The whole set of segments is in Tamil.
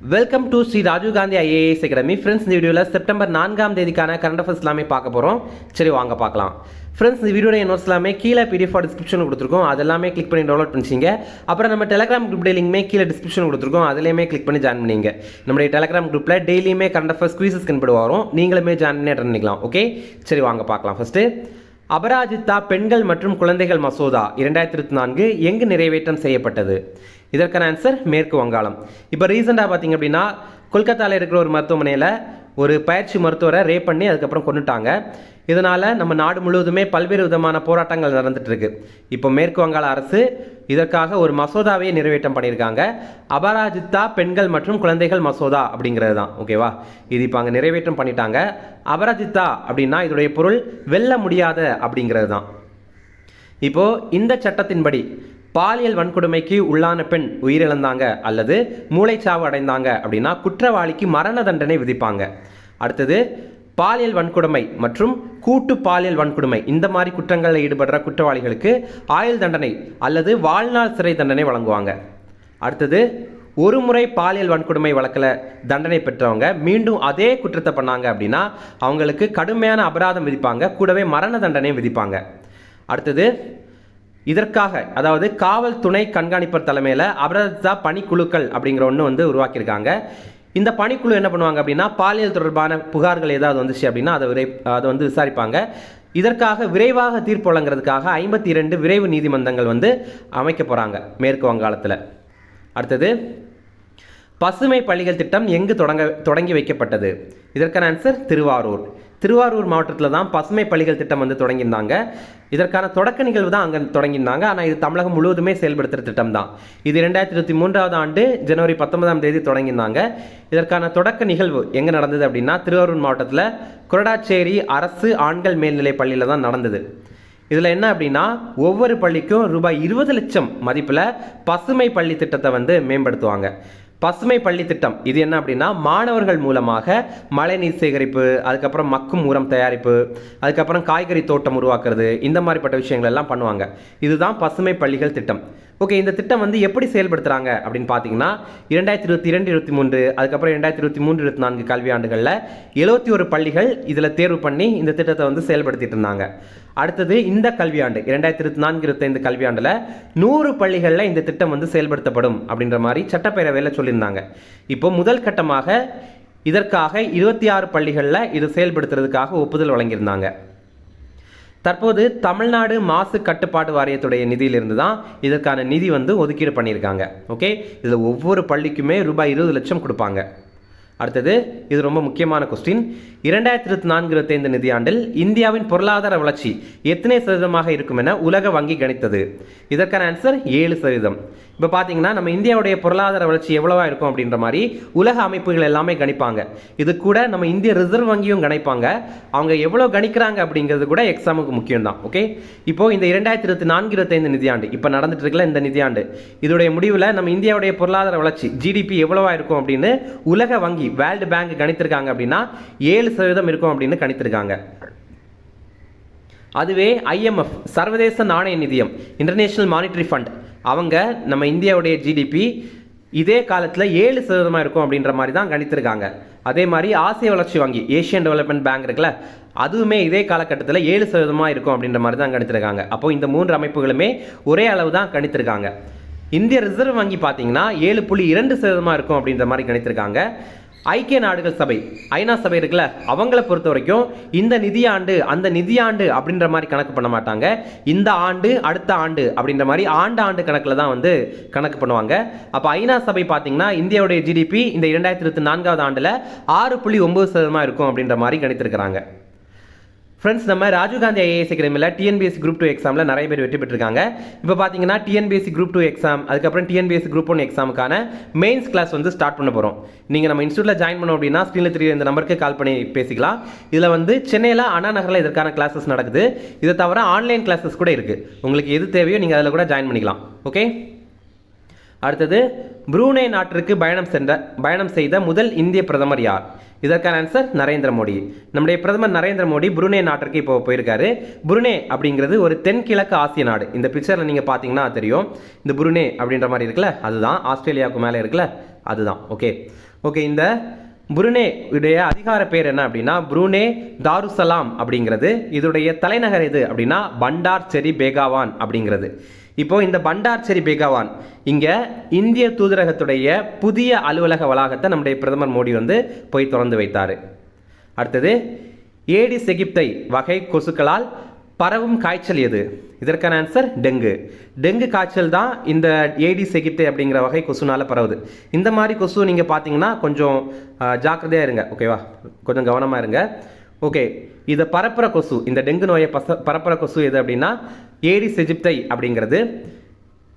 Welcome to Shri Rajiv Gandhi IAS academy. Friends, இந்த வீடியோவில் செப்டம்பர் 4ஆம் தேதிக்கான கரண்ட் அஃபேர்ஸ் எல்லாமே பார்க்க போகிறோம். சரி, வாங்க பார்க்கலாம். ஃப்ரெண்ட்ஸ், இந்த வீடியோட நோட்ஸ் எல்லாமே கீழே PDF டிஸ்கிரிப்ஷன் கொடுத்துருக்கோம். அதெல்லாமே கிளிக் பண்ணி டவுன்லோட் பண்ணிச்சிங்க. அப்புறம் நம்ம டெலிகிராம் குரூப் லிங்க்மே கீழே டிஸ்கிரிப்ஷன் கொடுத்துருக்கோம். அதிலேயுமே கிளிக் பண்ணி ஜாயின் பண்ணிங்க. நம்மளுடைய டெலிகிராம் குரூப்பில் டெய்லியுமே கரண்ட் அஃபேர்ஸ் குவீசஸ் கண்படு வரும். நீங்களுமே ஜாயின் பண்ணி அட்டன் பண்ணிக்கலாம். ஓகே, சரி வாங்க பார்க்கலாம். ஃபஸ்ட்டு, அபராஜிதா பெண்கள் மற்றும் குழந்தைகள் மசோதா 2024 எங்கு நிறைவேற்றம் செய்யப்பட்டது? இதற்கான ஆன்சர் மேற்கு வங்காளம். இப்போ ரீசெண்டாக பார்த்தீங்க அப்படின்னா கொல்கத்தாவில் இருக்கிற ஒரு மருத்துவமனையில் ஒரு பயிற்சி மருத்துவரை ரேப் பண்ணி அதுக்கப்புறம் கொண்டுட்டாங்க. இதனால் நம்ம நாடு முழுவதுமே பல்வேறு விதமான போராட்டங்கள் நடந்துட்டு இருக்கு. இப்போ மேற்கு வங்காள அரசு இதற்காக ஒரு மசோதாவையே நிறைவேற்றம் பண்ணியிருக்காங்க. அபராஜிதா பெண்கள் மற்றும் குழந்தைகள் மசோதா அப்படிங்கிறது தான். ஓகேவா, இது இப்போ அங்கே நிறைவேற்றம் பண்ணிட்டாங்க. அபராஜிதா அப்படின்னா இதோடைய பொருள் வெல்ல முடியாத அப்படிங்கிறது தான். இப்போ இந்த சட்டத்தின்படி பாலியல் வன்கொடுமைக்கு உள்ளான பெண் உயிரிழந்தாங்க அல்லது மூளைச்சாவு அடைந்தாங்க அப்படின்னா குற்றவாளிக்கு மரண தண்டனை விதிப்பாங்க. அடுத்தது, பாலியல் வன்கொடுமை மற்றும் கூட்டு பாலியல் வன்கொடுமை இந்த மாதிரி குற்றங்களில் ஈடுபடுற குற்றவாளிகளுக்கு ஆயுள் தண்டனை அல்லது வாழ்நாள் சிறை தண்டனை வழங்குவாங்க. அடுத்தது, ஒரு முறை பாலியல் வன்கொடுமை வழக்கில் தண்டனை பெற்றவங்க மீண்டும் அதே குற்றத்தை பண்ணாங்க அப்படின்னா அவங்களுக்கு கடுமையான அபராதம் விதிப்பாங்க, கூடவே மரண தண்டனை விதிப்பாங்க. அடுத்தது, இதற்காக அதாவது காவல் துணை கண்காணிப்பர் தலைமையில் அபராஜிதா பணிக்குழுக்கள் அப்படிங்கிற ஒன்று உருவாக்கியிருக்காங்க. இந்த பணிக்குழு என்ன பண்ணுவாங்க அப்படின்னா பாலியல் தொடர்பான புகார்கள் ஏதாவது வந்துச்சு அப்படின்னா அதை விசாரிப்பாங்க. இதற்காக விரைவாக தீர்ப்பு வழங்குறதுக்காக 52 விரைவு நீதிமன்றங்கள் அமைக்க போகிறாங்க மேற்கு வங்காளத்தில். அடுத்தது, பசுமை பள்ளிகள் திட்டம் எங்கு தொடங்கி வைக்கப்பட்டது? இதற்கான ஆன்சர் திருவாரூர் மாவட்டத்தில் தான் பசுமை பள்ளிகள் திட்டம் தொடங்கியிருந்தாங்க. இதற்கான தொடக்க நிகழ்வு தான் அங்கே தொடங்கியிருந்தாங்க. ஆனால் இது தமிழகம் முழுவதுமே செயல்படுத்துகிற திட்டம் தான். இது 2023 ஆண்டு ஜனவரி 19ஆம் தேதி தொடங்கியிருந்தாங்க. இதற்கான தொடக்க நிகழ்வு எங்கே நடந்தது அப்படின்னா திருவாரூர் மாவட்டத்தில் கொரடாச்சேரி அரசு ஆண்கள் மேல்நிலை பள்ளியில் தான் நடந்தது. இதில் என்ன அப்படின்னா ஒவ்வொரு பள்ளிக்கும் ரூபாய் 20 லட்சம் மதிப்பில் பசுமை பள்ளி திட்டத்தை மேம்படுத்துவாங்க. பசுமை பள்ளி திட்டம் இது என்ன அப்படின்னா மாணவர்கள் மூலமாக மழைநீர் சேகரிப்பு, அதுக்கப்புறம் மக்கும் உரம் தயாரிப்பு, அதுக்கப்புறம் காய்கறி தோட்டம் உருவாக்குறது, இந்த மாதிரிப்பட்ட விஷயங்கள் எல்லாம் பண்ணுவாங்க. இதுதான் பசுமை பள்ளிகள் திட்டம். ஓகே, இந்த திட்டம் எப்படி செயல்படுத்துகிறாங்க அப்படின்னு பார்த்தீங்கன்னா 2022-23 அதுக்கப்புறம் 2023-24 கல்வியாண்டுகளில் 71 பள்ளிகள் இதில் தேர்வு பண்ணி இந்த திட்டத்தை செயல்படுத்திட்டு இருந்தாங்க. அடுத்தது, இந்த கல்வியாண்டு 2024-25 கல்வியாண்டில் 100 பள்ளிகளில் இந்த திட்டம் செயல்படுத்தப்படும் அப்படின்ற மாதிரி சட்டப்பேரவையில் சொல்லியிருந்தாங்க. இப்போ முதல் கட்டமாக இதற்காக 26 பள்ளிகளில் இது செயல்படுத்துறதுக்காக ஒப்புதல் வழங்கியிருந்தாங்க. தற்போது தமிழ்நாடு மாசு கட்டுப்பாடு வாரியத்துடைய நிதியிலிருந்து தான் இதற்கான நிதி ஒதுக்கீடு பண்ணியிருக்காங்க. ஓகே, இதில் ஒவ்வொரு பள்ளிக்குமே ரூபாய் 20 லட்சம் கொடுப்பாங்க. அடுத்தது, இது ரொம்ப முக்கியமான கொஸ்டின். 2024-25 நிதியாண்டில் இந்தியாவின் பொருளாதார வளர்ச்சி எத்தனை சதவீதமாக இருக்கும் என உலக வங்கி கணித்தது? இதற்கான ஆன்சர் 7%. இப்போ பார்த்தீங்கன்னா நம்ம இந்தியாவுடைய பொருளாதார வளர்ச்சி எவ்வளவா இருக்கும் அப்படின்ற மாதிரி உலக அமைப்புகள் எல்லாமே கணிப்பாங்க. இது கூட நம்ம இந்திய ரிசர்வ் வங்கியும் கணிப்பாங்க. அவங்க எவ்வளோ கணிக்கிறாங்க அப்படிங்கிறது கூட எக்ஸாமுக்கு முக்கியம் தான். ஓகே, இப்போ இந்த 2024-25 நிதியாண்டு இப்போ நடந்துட்டு இருக்கல இந்த நிதியாண்டு இதோடைய முடிவில் நம்ம இந்தியாவுடைய பொருளாதார வளர்ச்சி GDP எவ்வளவா இருக்கும் அப்படின்னு உலக வங்கி வேர்ல்டு பேங்க் கணித்திருக்காங்க அப்படின்னா 7% இருக்கும் அப்படின்னு கணித்திருக்காங்க. அதுவே IMF சர்வதேச நாணய நிதியம் இன்டர்நேஷனல் மானிட்டரி ஃபண்ட் அவங்க நம்ம இந்தியாவுடைய GDP இதே காலத்தில் 7% இருக்கும் அப்படின்ற மாதிரி தான் கணித்திருக்காங்க. அதே மாதிரி ஆசிய வளர்ச்சி வங்கி ஏஷியன் டெவலப்மெண்ட் பேங்க் இருக்குல்ல, அதுவுமே இதே காலகட்டத்தில் 7% இருக்கும் அப்படின்ற மாதிரி தான் கணித்திருக்காங்க. அப்போ இந்த 3 அமைப்புகளுமே ஒரே அளவு தான் கணித்திருக்காங்க. இந்திய ரிசர்வ் வங்கி பார்த்தீங்கன்னா 7.2% இருக்கும் அப்படின்ற மாதிரி கணித்திருக்காங்க. ஐக்கிய நாடுகள் சபை ஐநா சபை இருக்குல்ல, அவங்கள பொறுத்த வரைக்கும் இந்த நிதியாண்டு அந்த நிதியாண்டு அப்படின்ற மாதிரி கணக்கு பண்ண மாட்டாங்க. இந்த ஆண்டு அடுத்த ஆண்டு அப்படின்ற மாதிரி ஆண்டு கணக்கில் தான் கணக்கு பண்ணுவாங்க. அப்போ ஐநா சபை பார்த்தீங்கன்னா இந்தியாவுடைய GDP இந்த 2024 ஆண்டில் 6.9% இருக்கும் அப்படின்ற மாதிரி கணித்திருக்கிறாங்க. ஃப்ரெண்ட்ஸ், நம்ம ராஜீவ்காந்தி ஐஏஎஸ் அகாடமியில் TNPSC Group 2 எக்ஸாமில் நிறைய பேர் வெற்றி பெற்றிருக்காங்க. இப்போ பார்த்தீங்கன்னா TNPSC Group 2 எக்ஸாம், அதுக்கப்புறம் TNPSC Group 1 எக்ஸாமுக்கான மெயின்ஸ் கிளாஸ் ஸ்டார்ட் பண்ண போகிறோம். நீங்கள் நம்ம இன்ஸ்டியூட்டில் ஜாயின் பண்ணோம் அப்படின்னா ஸ்க்ரீனில் தெரிய இந்த நம்பருக்கு கால் பண்ணி பேசிக்கலாம். இதில் சென்னையில் அண்ணா நகரில் இதற்கான கிளாஸஸ் நடக்குது. இதை தவிர ஆன்லைன் கிளாஸஸ் கூட இருக்குது. உங்களுக்கு எது தேவையோ நீங்கள் அதில் கூட ஜாயின் பண்ணிக்கலாம். ஓகே, அடுத்தது புரூனே நாட்டிற்கு பயணம் செய்த முதல் இந்திய பிரதமர் யார்? இதற்கான ஆன்சர் நரேந்திர மோடி. நம்முடைய பிரதமர் நரேந்திர மோடி புருனே நாட்டிற்கு இப்போ போயிருக்காரு. புருனே அப்படிங்கிறது ஒரு தென்கிழக்கு ஆசிய நாடு. இந்த பிக்சரில் நீங்கள் பார்த்தீங்கன்னா தெரியும், இந்த புருனே அப்படின்ற மாதிரி இருக்குல்ல, அதுதான் ஆஸ்திரேலியாவுக்கு மேலே இருக்குல்ல, அதுதான். ஓகே ஓகே இந்த புருனே உடைய அதிகார பேர் என்ன அப்படின்னா புருனே தாருசலாம் அப்படிங்கிறது. இதோடைய தலைநகர் எது அப்படின்னா பண்டார் செரி பேகாவான் அப்படிங்கிறது. இப்போ இந்த பண்டார் செரி பேகாவான் இங்கே இந்திய தூதரகத்துடைய புதிய அலுவலக வளாகத்தை நம்முடைய பிரதமர் மோடி வந்து போய் திறந்து வைத்தார். அடுத்தது ஏடிஸ் எகிப்தை வகை கொசுக்களால் பரவும் காய்ச்சல் எது? இதற்கான ஆன்சர் டெங்கு. டெங்கு காய்ச்சல் தான் இந்த ஏடிஸ் எகிப்தை அப்படிங்கிற வகை கொசுனால பரவுது. இந்த மாதிரி கொசு நீங்கள் பார்த்தீங்கன்னா கொஞ்சம் ஜாக்கிரதையாக இருங்க, ஓகேவா? கொஞ்சம் கவனமாக இருங்க. ஓகே, இதை பரப்புற கொசு, இந்த டெங்கு நோயை பரப்புற கொசு எது அப்படின்னா ஏடிஸ் எகிப்தை அப்படிங்கிறது.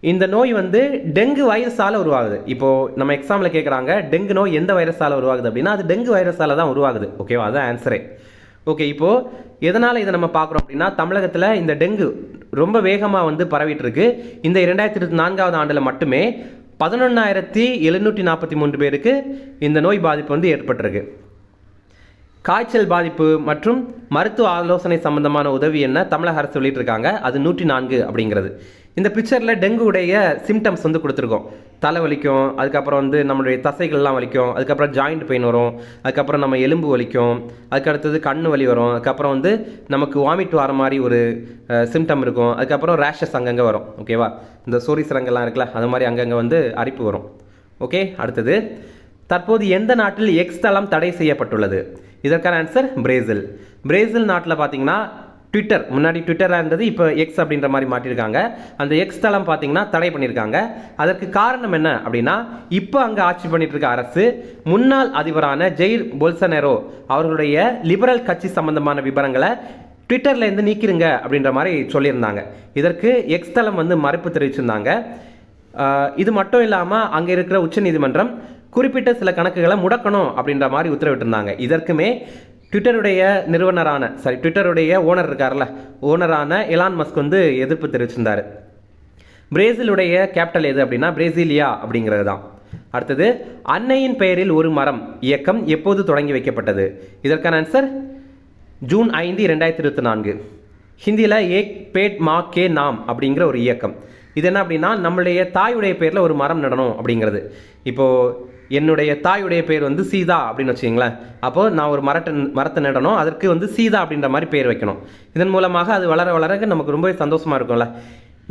இந்த நோய் வந்து டெங்கு வைரஸால் உருவாகுது. இப்போது நம்ம எக்ஸாமில் கேட்குறாங்க டெங்கு நோய் எந்த வைரஸால் உருவாகுது அப்படின்னா அது டெங்கு வைரஸால் தான் உருவாகுது, ஓகேவா? அதுதான் ஆன்சரே. ஓகே, இப்போது எதனால் இதை நம்ம பார்க்குறோம் அப்படின்னா தமிழகத்தில் இந்த டெங்கு ரொம்ப வேகமாக வந்து பரவிட்டு இருக்கு. இந்த 2024 ஆண்டில் மட்டுமே 11,743 பேருக்கு இந்த நோய் பாதிப்பு வந்து ஏற்பட்டிருக்கு. காய்ச்சல் பாதிப்பு மற்றும் மருத்துவ ஆலோசனை சம்பந்தமான உதவி என்ன தமிழக அரசு வெளியிட்டிருக்காங்க, அது 104 அப்படிங்கிறது. இந்த பிக்சரில் டெங்கு உடைய சிம்டம்ஸ் வந்து கொடுத்துருக்கோம். தலை வலிக்கும், அதுக்கப்புறம் வந்து நம்மளுடைய தசைகள்லாம் வலிக்கும், அதுக்கப்புறம் ஜாயிண்ட் பெயின் வரும், அதுக்கப்புறம் நம்ம எலும்பு வலிக்கும், அதுக்கடுத்தது கண் வலி வரும், அதுக்கப்புறம் வந்து நமக்கு வாமிட் வர மாதிரி ஒரு சிம்டம் இருக்கும், அதுக்கப்புறம் ரேஷஸ் அங்கங்கே வரும், ஓகேவா? இந்த சோரிசிரங்கெல்லாம் இருக்குல்ல, அது மாதிரி அங்கங்கே வந்து அரிப்பு வரும். ஓகே, அடுத்தது தற்போது எந்த நாட்டில் எக்ஸ் தளம் தடை செய்யப்பட்டுள்ளது? இதற்கான ஆன்சர் பிரேசில். பிரேசில் நாட்டில் பார்த்தீங்கன்னா ட்விட்டர், முன்னாடி ட்விட்டராக இருந்தது, இப்போ எக்ஸ் அப்படின்ற மாதிரி மாற்றிருக்காங்க. அந்த எக்ஸ் தளம் பார்த்தீங்கன்னா தடை பண்ணியிருக்காங்க. அதற்கு காரணம் என்ன அப்படின்னா இப்போ அங்கே ஆட்சி பண்ணிட்டு இருக்க அரசு முன்னாள் அதிபரான ஜெயிர் போல்சனேரோ அவர்களுடைய லிபரல் கட்சி சம்பந்தமான விவரங்களை ட்விட்டர்லேருந்து நீக்கிருங்க அப்படின்ற மாதிரி சொல்லியிருந்தாங்க. இதற்கு எக்ஸ் தளம் வந்து மறுப்பு தெரிவிச்சிருந்தாங்க. இது மட்டும் இல்லாமல் அங்கே இருக்கிற உச்சநீதிமன்றம் குறிப்பிட்ட சில கணக்குகளை முடக்கணும் அப்படின்ற மாதிரி உத்தரவிட்டிருந்தாங்க. இதற்குமே ட்விட்டருடைய ட்விட்டருடைய ஓனர் இருக்கார்ல, ஓனரான எலான் மஸ்க் வந்து எதிர்ப்பு தெரிவிச்சிருந்தார். பிரேசிலுடைய கேபிட்டல் எது அப்படின்னா பிரேசிலியா அப்படிங்கிறது தான். அடுத்தது அன்னையின் பெயரில் ஒரு மரம் இயக்கம் எப்போது தொடங்கி வைக்கப்பட்டது? இதற்கான ஆன்சர் ஜூன் 5, 2024. ஹிந்தியில் ஏக் பேட் மா கே நாம் அப்படிங்கிற ஒரு இயக்கம். இது என்ன அப்படின்னா நம்மளுடைய தாயுடைய பேரில் ஒரு மரம் நடணும் அப்படிங்கிறது. இப்போது என்னுடைய தாயுடைய பேர் வந்து சீதா அப்படின்னு வச்சுங்களேன், அப்போது நான் ஒரு மரத்தை நடணும், அதற்கு வந்து சீதா அப்படின்ற மாதிரி பேர் வைக்கணும். இதன் மூலமாக அது வளர வளர நமக்கு ரொம்பவே சந்தோஷமாக இருக்கும்ல.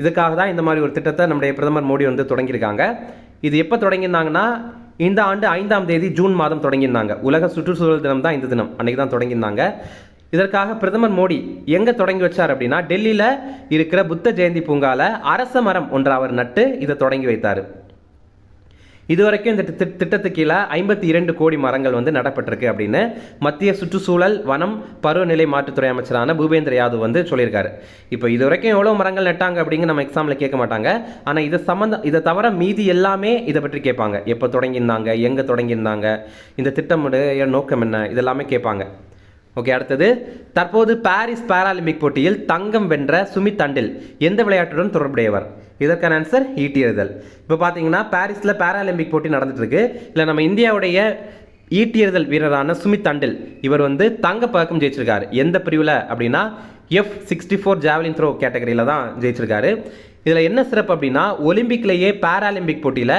இதுக்காக தான் இந்த மாதிரி ஒரு திட்டத்தை நம்முடைய பிரதமர் மோடி வந்து தொடங்கியிருக்காங்க. இது எப்போ தொடங்கியிருந்தாங்கன்னா இந்த ஆண்டு 5ஆம் தேதி ஜூன் மாதம் தொடங்கியிருந்தாங்க. உலக சுற்றுச்சூழல் தினம் தான் இந்த தினம், அன்றைக்கி தான் தொடங்கியிருந்தாங்க. இதற்காக பிரதமர் மோடி எங்கே தொடங்கி வச்சார் அப்படின்னா டெல்லியில் இருக்கிற புத்த ஜெயந்தி பூங்காவில் அரச மரம் ஒன்றை அவர் நட்டு இதை தொடங்கி வைத்தார். இதுவரைக்கும் இந்த திட்டத்துக்கு கீழே 52 கோடி மரங்கள் வந்து நடப்பட்டிருக்கு அப்படின்னு மத்திய சுற்றுச்சூழல் வனம் பருவநிலை மாற்றுத்துறை அமைச்சரான பூபேந்திர யாதவ் வந்து சொல்லியிருக்காரு. இப்போ இது வரைக்கும் எவ்வளோ மரங்கள் நட்டாங்க அப்படிங்க நம்ம எக்ஸாமில் கேட்க மாட்டாங்க. ஆனால் இதை தவிர மீதி எல்லாமே இதை பற்றி கேட்பாங்க. எப்போ தொடங்கியிருந்தாங்க, எங்கே தொடங்கியிருந்தாங்க, இந்த திட்டமுடைய நோக்கம் என்ன, இதெல்லாமே கேட்பாங்க. ஓகே, அடுத்தது தற்போது பாரிஸ் பாராலிம்பிக் போட்டியில் தங்கம் வென்ற சுமித் தண்டில் எந்த விளையாட்டுடன் தொடர்புடையவர்? இதற்கான ஆன்சர் ஈட்டி எறிதல். இப்போ பார்த்தீங்கன்னா பாரிஸில் பாராலிம்பிக் போட்டி நடந்துட்டு இருக்கு. இல்லை நம்ம இந்தியாவுடைய ஈட்டி எறிதல் வீரரான சுமித் தண்டில் இவர் வந்து தங்கப்பதக்கம் ஜெயிச்சிருக்காரு. எந்த பிரிவில் அப்படின்னா F64 ஜாவலின் த்ரோ கேட்டகரியில் தான் ஜெயிச்சிருக்காரு. இதில் என்ன சிறப்பு அப்படின்னா ஒலிம்பிக்லேயே பாராலிம்பிக் போட்டியில்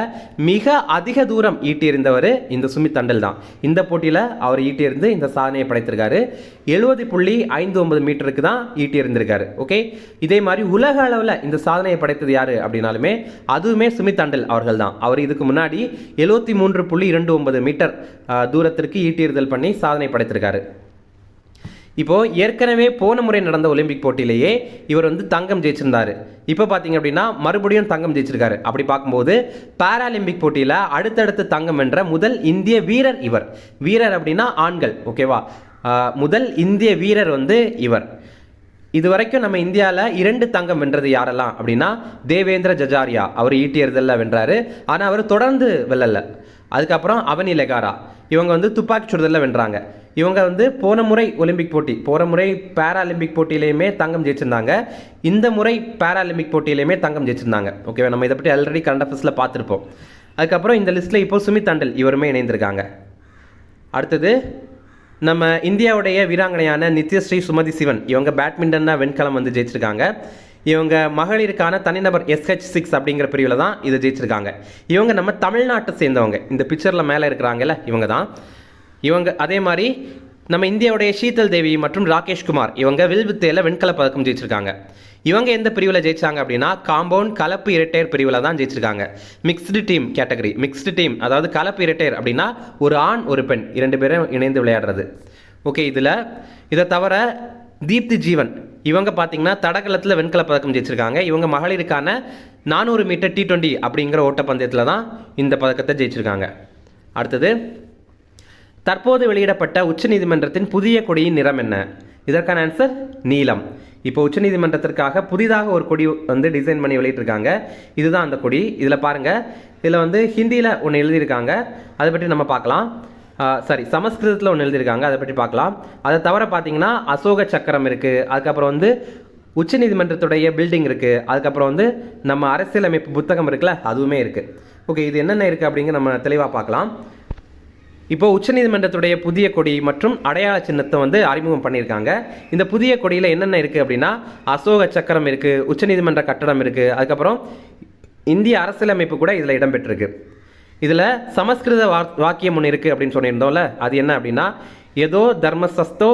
மிக அதிக தூரம் ஈட்டி எறிந்தவர் இந்த சுமித் தண்டில் தான். இந்த போட்டியில் அவர் ஈட்டி எறிந்து இந்த சாதனையை படைத்திருக்காரு. 70.59 மீட்டருக்கு தான் ஈட்டி எறிந்திருக்காரு. ஓகே, இதே மாதிரி உலக அளவில் இந்த சாதனையை படைத்தது யார் அப்படின்னாலுமே அதுவுமே சுமித் தண்டில் அவர்கள் தான். அவர் இதுக்கு முன்னாடி 73.29 மீட்டர் தூரத்திற்கு ஈட்டி எறிதல் பண்ணி சாதனை படைத்திருக்காரு. இப்போது ஏற்கனவே போன முறை நடந்த ஒலிம்பிக் போட்டியிலேயே இவர் வந்து தங்கம் ஜெயிச்சிருந்தார். இப்போ பார்த்தீங்க அப்படின்னா மறுபடியும் தங்கம் ஜெயிச்சிருக்காரு. அப்படி பார்க்கும்போது பாராலிம்பிக் போட்டியில் அடுத்தடுத்து தங்கம் வென்ற முதல் இந்திய வீரர் இவர். வீரர் அப்படின்னா ஆண்கள், ஓகேவா? முதல் இந்திய வீரர் வந்து இவர். இது வரைக்கும் நம்ம இந்தியாவில் 2 தங்கம் வென்றது யாரெல்லாம் அப்படின்னா தேவேந்திர ஜஜாரியா, அவர் ஈட்டி எறிதலில் வென்றாரு. ஆனால் அவர் தொடர்ந்து வெல்லல. அதுக்கப்புறம் அவனி லெகாரா, இவங்க வந்து துப்பாக்கி சுடுதலில் வென்றாங்க. இவங்க வந்து போன முறை ஒலிம்பிக் போட்டி, போன முறை பேராலிம்பிக் போட்டியிலையுமே தங்கம் ஜெயிச்சிருந்தாங்க. இந்த முறை பேராலிம்பிக் போட்டியிலையுமே தங்கம் ஜெயிச்சிருந்தாங்க. ஓகேவா, நம்ம இதை பற்றி ஆல்ரெடி கரண்ட் அஃபேர்ஸில் பார்த்துருப்போம். அதுக்கப்புறம் இந்த லிஸ்ட்டில் இப்போ சுமித் தண்டல் இவருமே இணைந்திருக்காங்க. அடுத்தது நம்ம இந்தியாவுடைய வீராங்கனையான நித்யஸ்ரீ சுமதி சிவன், இவங்க பேட்மிண்டன்னா வெண்கலம் வந்து ஜெயிச்சிருக்காங்க. இவங்க மகளிருக்கான தனிநபர் SH6 அப்படிங்கிற பிரிவில் தான் இதை ஜெயிச்சிருக்காங்க. இவங்க நம்ம தமிழ்நாட்டை சேர்ந்தவங்க. இந்த பிக்சரில் மேலே இருக்கிறாங்கல்ல, இவங்க தான். இவங்க அதே மாதிரி நம்ம இந்தியாவுடைய ஷீதல் தேவி மற்றும் ராகேஷ் குமார், இவங்க வில்வித்தையில் வெண்கல பதக்கம் ஜெயிச்சிருக்காங்க. இவங்க எந்த பிரிவில் ஜெயிச்சாங்க அப்படின்னா காம்பவுண்ட் கலப்பு இரட்டையர் பிரிவில் தான் ஜெயிச்சிருக்காங்க. Mixed team category, mixed team அதாவது கலப்பு இரட்டையர் அப்படின்னா ஒரு ஆண் ஒரு பெண் 2 பேரும் இணைந்து விளையாடுறது. ஓகே, இதை தவிர தீப்தி ஜீவன், இவங்க பார்த்தீங்கன்னா தடகளத்தில் வெண்கல பதக்கம் ஜெயிச்சிருக்காங்க. இவங்க மகளிருக்கான 400 மீட்டர் T20 அப்படிங்கிற ஓட்டப்பந்தயத்தில் தான் இந்த பதக்கத்தை ஜெயிச்சிருக்காங்க. அடுத்தது, தற்போது வெளியிடப்பட்ட உச்சநீதிமன்றத்தின் புதிய கொடியின் நிறம் என்ன? இதற்கான ஆன்சர் நீலம். இப்போ உச்சநீதிமன்றத்திற்காக புதிதாக ஒரு கொடி வந்து டிசைன் பண்ணி வெளியிட்டிருக்காங்க. இதுதான் அந்த கொடி. இதில் பாருங்கள், இதில் வந்து ஹிந்தியில் ஒன்று எழுதியிருக்காங்க, அதை பற்றி நம்ம பார்க்கலாம். சமஸ்கிருதத்தில் ஒன்று எழுதியிருக்காங்க, அதை பற்றி பார்க்கலாம். அதை தவிர பார்த்தீங்கன்னா அசோக சக்கரம் இருக்குது, அதுக்கப்புறம் வந்து உச்சநீதிமன்றத்துடைய பில்டிங் இருக்குது, அதுக்கப்புறம் வந்து நம்ம அரசியலமைப்பு புத்தகம் இருக்குல்ல, அதுவுமே இருக்குது. ஓகே, இது என்னென்ன இருக்குது அப்படிங்கிற நம்ம தெளிவாக பார்க்கலாம். இப்போ உச்சநீதிமன்றத்துடைய புதிய கொடி மற்றும் அடையாள சின்னத்தை வந்து அறிமுகம் பண்ணியிருக்காங்க. இந்த புதிய கொடியில் என்னென்ன இருக்குது அப்படின்னா அசோக சக்கரம் இருக்குது, உச்சநீதிமன்ற கட்டடம் இருக்குது, அதுக்கப்புறம் இந்திய அரசியலமைப்பு கூட இதில் இடம்பெற்றிருக்கு. இதில் சமஸ்கிருத வாக்கியம் ஒன்று இருக்குது அப்படின்னு சொல்லியிருந்தோம்ல, அது என்ன அப்படின்னா ஏதோ தர்மசஸ்தோ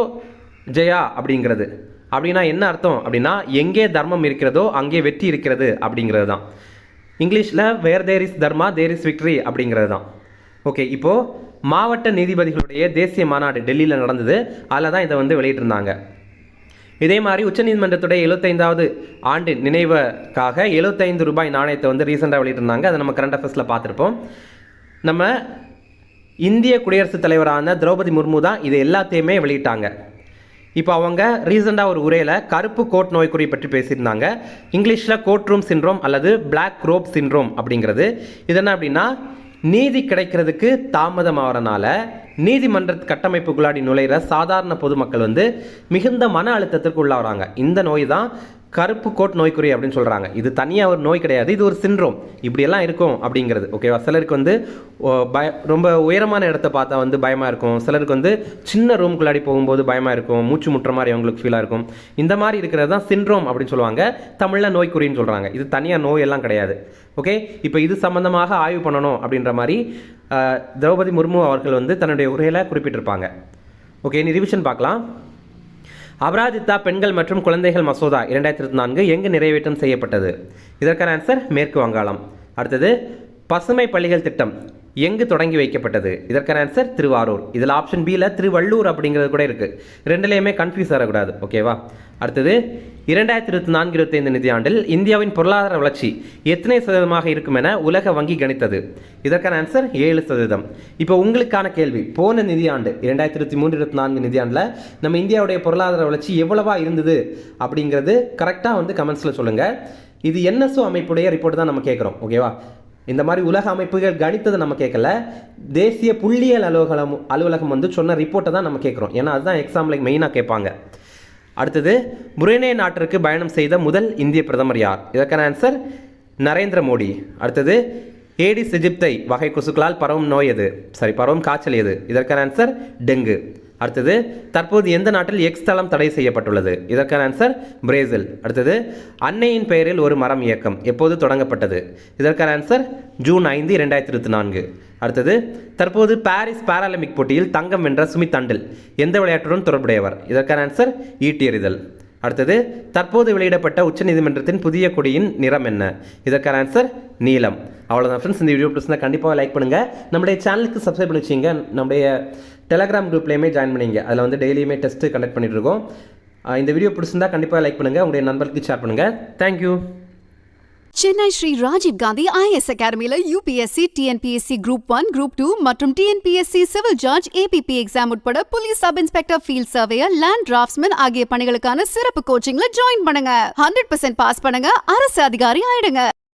ஜெயா அப்படிங்கிறது. அப்படின்னா என்ன அர்த்தம் அப்படின்னா எங்கே தர்மம் இருக்கிறதோ அங்கே வெற்றி இருக்கிறது அப்படிங்கிறது தான். இங்கிலீஷில் where there is dharma there is victory அப்படிங்கிறது தான். ஓகே, இப்போது மாவட்ட நீதிபதிகளுடைய தேசிய மாநாடு டெல்லியில் நடந்தது, அதில் தான் இதை வந்து வெளியிட்டிருந்தாங்க. இதே மாதிரி உச்சநீதிமன்றத்துடைய 75வது ஆண்டு நினைவுக்காக 75 ரூபாய் நாணயத்தை வந்து ரீசெண்டாக வெளியிட்டிருந்தாங்க. அதை நம்ம கரண்ட் அஃபேர்ஸில் பார்த்துருப்போம். நம்ம இந்திய குடியரசுத் தலைவரான திரௌபதி முர்மு தான் இது எல்லாத்தையுமே வெளியிட்டாங்க. இப்போ அவங்க ரீசெண்டாக ஒரு உரையில் கருப்பு கோட் நோய்க்குறி பற்றி பேசியிருந்தாங்க. இங்கிலீஷில் கோர்ட் ரூம் சிண்ட்ரோம் அல்லது பிளாக் ரோப் சிண்ட்ரோம் அப்படிங்கிறது. இது என்ன அப்படின்னா நீதி கிடைக்கிறதுக்கு தாமதமாகறனால நீதிமன்ற கட்டமைப்புக்குள்ளாடி நுழைகிற சாதாரண பொதுமக்கள் வந்து மிகுந்த மன அழுத்தத்திற்கு உள்ளாகிறாங்க. இந்த நோய் தான் கருப்பு கோட் நோய்க்குறி அப்படின்னு சொல்கிறாங்க. இது தனியாக ஒரு நோய் கிடையாது, இது ஒரு சிண்ட்ரோம். இப்படியெல்லாம் இருக்கும் அப்படிங்கிறது. ஓகேவா, சிலருக்கு வந்து ரொம்ப உயரமான இடத்த பார்த்தா வந்து பயமாக இருக்கும், சிலருக்கு வந்து சின்ன ரூம்குள்ளாடி போகும்போது பயமாக இருக்கும், மூச்சு முட்டுற மாதிரி அவங்களுக்கு ஃபீலாக இருக்கும். இந்த மாதிரி இருக்கிறது தான் சிண்ட்ரோம் அப்படின்னு சொல்லுவாங்க. தமிழில் நோய்க்குறின்னு சொல்கிறாங்க. இது தனியாக நோயெல்லாம் கிடையாது. ஓகே, இப்போ இது சம்மந்தமாக ஆய்வு பண்ணணும் அப்படின்ற மாதிரி திரௌபதி முர்மு அவர்கள் வந்து தன்னுடைய உரையில் குறிப்பிட்டிருப்பாங்க. ஓகே, இனி ரிவிஷன் பார்க்கலாம். அபராஜிதா பெண்கள் மற்றும் குழந்தைகள் மசோதா 2024 எங்கு நிறைவேற்றம் செய்யப்பட்டது? இதற்கான ஆன்சர் மேற்கு வங்காளம். அடுத்தது, பசுமை பள்ளிகள் திட்டம் எங்கு தொடங்கி வைக்கப்பட்டது? இதற்கான ஆன்சர் திருவாரூர். இதில் ஆப்ஷன் பியில் திருவள்ளூர் அப்படிங்கிறது கூட இருக்குது. ரெண்டுலேயுமே கன்ஃபியூஸ் ஆகக்கூடாது. ஓகேவா. அடுத்தது, 2024-25 நிதியாண்டில் இந்தியாவின் பொருளாதார வளர்ச்சி எத்தனை சதவீதமாக இருக்கும் என உலக வங்கி கணித்தது? இதற்கான ஆன்சர் 7%. இப்போ உங்களுக்கான கேள்வி, போன நிதியாண்டு 2023-24 நிதியாண்டில் நம்ம இந்தியாவுடைய பொருளாதார வளர்ச்சி எவ்வளவா இருந்தது அப்படிங்கிறது கரெக்டாக வந்து கமெண்ட்ஸில் சொல்லுங்கள். இது NSO அமைப்புடைய ரிப்போர்ட் தான் நம்ம கேட்குறோம். ஓகேவா. இந்த மாதிரி உலக அமைப்புகள் கணித்ததை நம்ம கேட்கல, தேசிய புள்ளியியல் அலுவலகம் வந்து சொன்ன ரிப்போர்ட்டை தான் நம்ம கேட்குறோம். ஏன்னா அதுதான் எக்ஸாமில் மெயினாக கேட்பாங்க. அடுத்தது, புரேனே நாட்டிற்கு பயணம் செய்த முதல் இந்திய பிரதமர் யார்? இதற்கான ஆன்சர் நரேந்திர மோடி. அடுத்தது, ஏடிஸ் எஜிப்தை வகை கொசுக்களால் பரவும் நோய் எது? பரவும் காய்ச்சல் எது? இதற்கான ஆன்சர் டெங்கு. அடுத்தது, தற்போது எந்த நாட்டில் எக்ஸ் தளம் தடை செய்யப்பட்டுள்ளது? இதற்கான ஆன்சர் பிரேசில். அடுத்தது, அன்னையின் பெயரில் ஒரு மரம் இயக்கம் எப்போது தொடங்கப்பட்டது? இதற்கான ஆன்சர் ஜூன் 5, 2024. அடுத்தது, தற்போது பாரிஸ் பாராலிம்பிக் போட்டியில் தங்கம் வென்ற சுமித் தண்டல் எந்த விளையாட்டுடன் தொடர்புடையவர்? இதற்கான ஆன்சர் ஈட்டி எறிதல். அடுத்தது, தற்போது வெளியிடப்பட்ட உச்சநீதிமன்றத்தின் புதிய கொடியின் நிறம் என்ன? இதற்கான ஆன்சர் நீலம். அவ்வளோதான் ஃப்ரெண்ட்ஸ். இந்த வீடியோ பிடிச்சிருந்தா கண்டிப்பாக லைக் பண்ணுங்கள். நம்முடைய சேனலுக்கு சப்ஸ்கிரைப் பண்ணி வச்சிங்க. நம்முடைய டெலகிராம் குரூப்லேயுமே ஜாயின் பண்ணிங்க. அதில் வந்து டெய்லியுமே டெஸ்ட்டு கண்டக்ட் பண்ணிட்டு இருக்கோம். இந்த வீடியோ பிடிச்சிருந்தா கண்டிப்பாக லைக் பண்ணுங்கள், உங்களுடைய நண்பர்களுக்கு ஷேர் பண்ணுங்கள். தேங்க்யூ. சென்னை ஸ்ரீ ராஜீவ் காந்தி IAS அகாடமியில UPSC, TNPSC Group 1, Group 2 மற்றும் TNPSC civil judge, APP exam உட்பட police sub inspector, field surveyor, land draftsman ஆகிய பணிகளுக்கான சிறப்பு கோச்சிங்ல ஜாயின் பண்ணுங்க. 100% பாஸ் பண்ணுங்க, அரசு அதிகாரி ஆயிடுங்க.